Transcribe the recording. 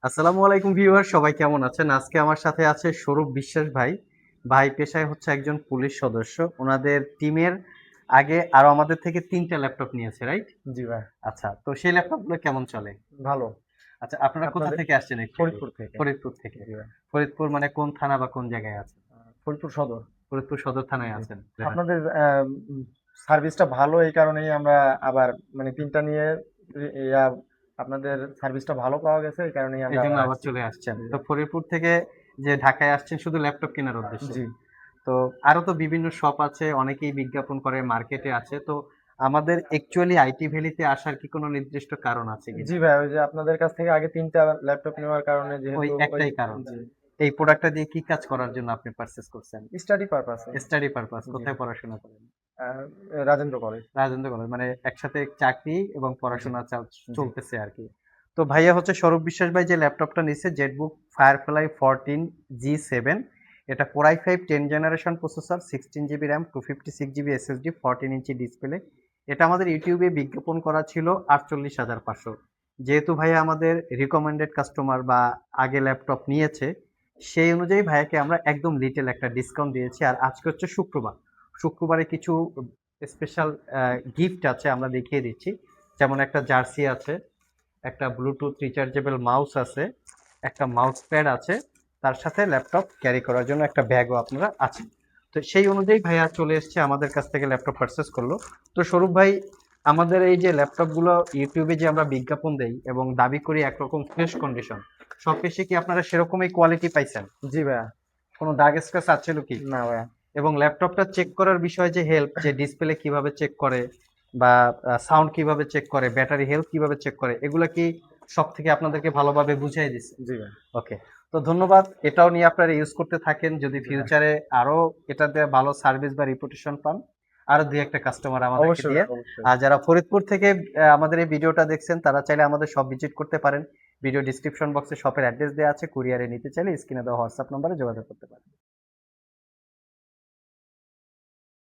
আসসালামু আলাইকুম ভিউয়ার, সবাই কেমন আছেন? আজকে আমার সাথে আছে স্বরূপ বিশ্বাস ভাই। ভাই পেশায় হচ্ছে একজন পুলিশ সদস্য। ওনাদের টিমের আগে আরো আমাদের থেকে ৩ টা ল্যাপটপ নিয়েছে, রাইট? জি ভাই। আচ্ছা, তো সেই ল্যাপটপগুলো কেমন চলে? ভালো। আচ্ছা, আপনারা কোথা আপনাদের? থেকে আসছেন অ্যাকচুয়ালি? ফরিদপুর থেকে। ফরিদপুর থেকে। জি ভাই। ফরিদপুর মানে কোন থানা বা কোন জায়গায় আছেন? ফরিদপুর সদর। ফরিদপুর সদর থানায় জি। আছেন। আপনাদের সার্ভিসটা ভালো এই কারণেই আমরা আবার মানে ৩ টা নিয়ে ইয়া আপনাদের সার্ভিসটা ভালো পাওয়া গেছে এই কারণেই আমরা এইজন্য আবার আবার আসছি। চলে আসছেন। জি তো ফরিদপুর থেকে যে ঢাকায় আসছেন শুধু ল্যাপটপ কেনার উদ্দেশ্যে? জি তো আরো তো বিভিন্ন শপ আছে, অনেকেই বিজ্ঞাপন করে, মার্কেটে আছে। তো আমাদের অ্যাকচুয়ালি আইটি ভ্যালিতে আসার কি কোনো নির্দিষ্ট কারণ আছে জি কিনা? ভাই, ওই যে আপনাদের কাছ থেকে আগে ৩ টা ল্যাপটপ নেওয়ার কারণে ওই যেহেতু ওই একটাই কারণ। জি এই প্রোডাক্টটা দিয়ে কি কাজ করার জন্য আপনি পারচেজ করছেন? স্টাডি পারপাসে। Study purpose. জি। কোথায় পড়াশোনা করেন? আহ, রাজেন্দ্র কলেজ। রাজেন্দ্র কলেজ, মানে একসাথে চাকরি এবং জি পড়াশোনা জি চলতেছে আর কি। তো ভাইয়া হচ্ছে স্বরূপ বিশ্বাস ভাই যে ল্যাপটপটা নিচ্ছে জেটবুক ফায়ারফ্লাই 14G7। এটা core i5 10 generation processor, 16 GB RAM, 256 GB SSD, 14 inch display. এটা আমাদের ইউটিউবে বিজ্ঞাপন করা ছিল 48,500। যেহেতু ভাইয়া আমাদের রিকমেন্ডেড কাস্টমার বা আগে ল্যাপটপ নিয়েছে, সেই অনুযায়ী ভাইয়াকে আমরা একদম লিটল একটা ডিসকাউন্ট দিয়েছি। আর আজকে হচ্ছে শুক্রবার, শুক্রবারে কিছু স্পেশাল গিফট আছে, আমরা দেখিয়ে দিচ্ছি। যেমন একটা জার্সি আছে, একটা ব্লুটুথ রিচার্জেবল মাউস আছে, একটা মাউস প্যাড আছে, তার সাথে ল্যাপটপ ক্যারি করার জন্য একটা ব্যাগও আপনারা আছে। তো সেই অনুযায়ী ভাইয়া চলে এসছে, আমাদের কাছ থেকে ল্যাপটপ পারচেস করলো। তো স্বরূপ ভাই, আমাদের এই যে ল্যাপটপগুলো ইউটিউবে যে আমরা বিজ্ঞাপন দেই এবং দাবি করি একরকম ফ্রেশ কন্ডিশন, সব শেষে কি আপনারা সেরকমই কোয়ালিটি পাইছেন? জি ভাইয়া। কোনো দাগ স্ক্র্যাচ আছে কি? না ভাইয়া। এবং ল্যাপটপটা চেক করার বিষয়ে যে হেল্প, যে ডিসপ্লে কিভাবে চেক করে বা সাউন্ড কিভাবে চেক করে, ব্যাটারি হেলথ কিভাবে চেক করে, এগুলো কি সব থেকে আপনাদেরকে ভালোভাবে বুঝিয়ে দিচ্ছে? জি ভাই। ওকে। তো ধন্যবাদ। এটাও নিয়ে আপনারা ইউজ করতে থাকেন, যদি জি ভাই। ফিউচারে আরো এটাতে ভালো সার্ভিস বা রিপুটেশন পান, আরো দুই একটা কাস্টমার আমাদেরকে অবশ্যই দিয়ে। ভাই, অবশ্যই। আর যারা ফরিদপুর থেকে আমাদের এই ভিডিওটা দেখছেন, তারা চাইলে আমাদের সব ভিজিট করতে পারেন। ভিডিও ডিসক্রিপশন বক্সে শপের অ্যাড্রেস দেওয়া আছে, কুরিয়ারে নিতে চাইলে স্ক্রিনে দেওয়া হোয়াটসঅ্যাপ নম্বরে যোগাযোগ করতে পারেন।